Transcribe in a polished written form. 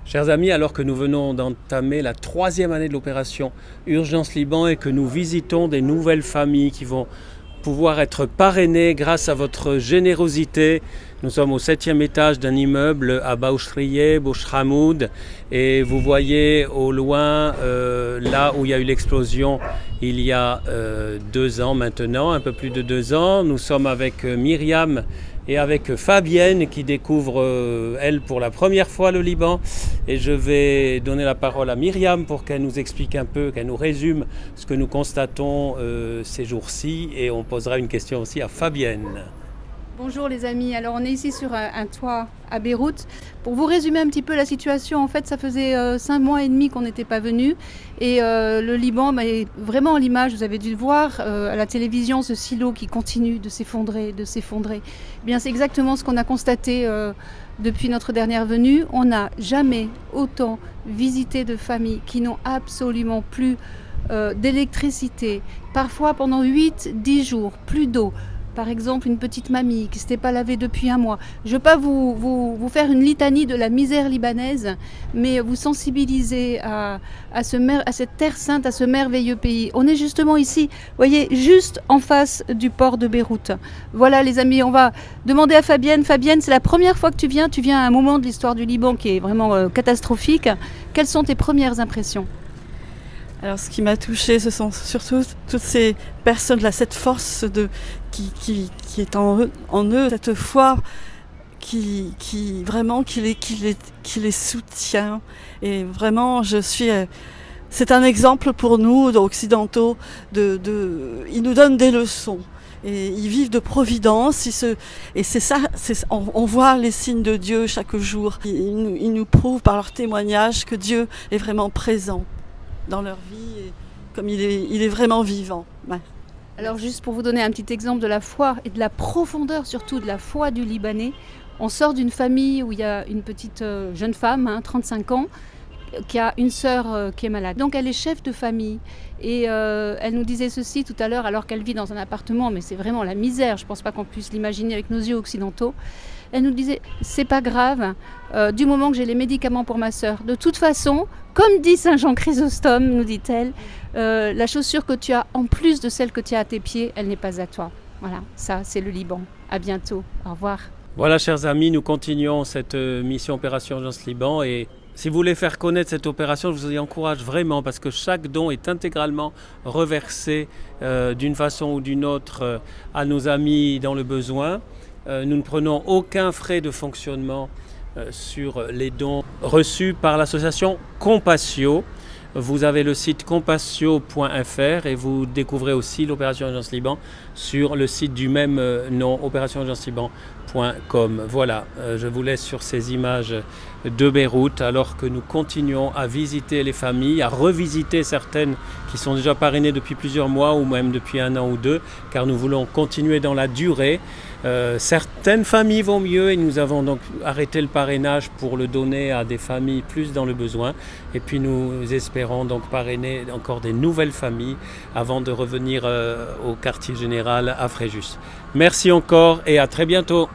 Chers amis, alors que nous venons d'entamer la 3e année de l'opération Urgence Liban et que nous visitons des nouvelles familles qui vont pouvoir être parrainées grâce à votre générosité. Nous sommes au 7e étage d'un immeuble à Baouchriye, Bouchramoud, et vous voyez au loin, là où il y a eu l'explosion il y a 2 ans maintenant, un peu plus de 2 ans. Nous sommes avec Myriam et avec Fabienne qui découvre, elle, pour la première fois le Liban. Et je vais donner la parole à Myriam pour qu'elle nous explique un peu, qu'elle nous résume ce que nous constatons ces jours-ci. Et on posera une question aussi à Fabienne. Bonjour les amis, alors on est ici sur un toit à Beyrouth. Pour vous résumer un petit peu la situation, en fait ça faisait 5 mois et demi qu'on n'était pas venu et le Liban est vraiment à l'image, vous avez dû le voir à la télévision, ce silo qui continue de s'effondrer, Eh bien c'est exactement ce qu'on a constaté depuis notre dernière venue. On n'a jamais autant visité de familles qui n'ont absolument plus d'électricité, parfois pendant 8-10 jours, plus d'eau. Par exemple, une petite mamie qui ne s'était pas lavée depuis un mois. Je ne veux pas vous faire une litanie de la misère libanaise, mais vous sensibiliser à cette terre sainte, à ce merveilleux pays. On est justement ici, vous voyez, juste en face du port de Beyrouth. Voilà les amis, on va demander à Fabienne. Fabienne, c'est la première fois que tu viens à un moment de l'histoire du Liban qui est vraiment catastrophique. Quelles sont tes premières impressions ? Alors, ce qui m'a touchée, ce sont surtout toutes ces personnes-là, cette force qui est en eux, cette foi qui les soutient. Et vraiment, c'est un exemple pour nous, occidentaux, ils nous donnent des leçons. Et ils vivent de providence, et c'est ça, on voit les signes de Dieu chaque jour. Ils nous prouvent par leur témoignage que Dieu est vraiment présent dans leur vie, et comme il est vraiment vivant. Ouais. Alors juste pour vous donner un petit exemple de la foi et de la profondeur surtout de la foi du Libanais, on sort d'une famille où il y a une petite jeune femme, 35 ans, qui a une sœur qui est malade. Donc elle est chef de famille et elle nous disait ceci tout à l'heure alors qu'elle vit dans un appartement, mais c'est vraiment la misère, je ne pense pas qu'on puisse l'imaginer avec nos yeux occidentaux. Elle nous disait, c'est pas grave, du moment que j'ai les médicaments pour ma sœur. De toute façon, comme dit Saint Jean Chrysostome, nous dit-elle, la chaussure que tu as, en plus de celle que tu as à tes pieds, elle n'est pas à toi. Voilà, ça c'est le Liban. À bientôt, au revoir. Voilà, chers amis, nous continuons cette mission Opération Urgence Liban et si vous voulez faire connaître cette opération, je vous y encourage vraiment parce que chaque don est intégralement reversé d'une façon ou d'une autre à nos amis dans le besoin. Nous ne prenons aucun frais de fonctionnement sur les dons reçus par l'association Compassio. Vous avez le site compassio.fr et vous découvrez aussi l'opération Urgence Liban sur le site du même nom, opérationurgenceliban.com. Voilà, je vous laisse sur ces images de Beyrouth alors que nous continuons à visiter les familles, à revisiter certaines qui sont déjà parrainées depuis plusieurs mois ou même depuis 1 an ou 2, car nous voulons continuer dans la durée. Certaines familles vont mieux et nous avons donc arrêté le parrainage pour le donner à des familles plus dans le besoin. Et puis nous espérons donc parrainer encore des nouvelles familles avant de revenir au quartier général à Fréjus. Merci encore et à très bientôt.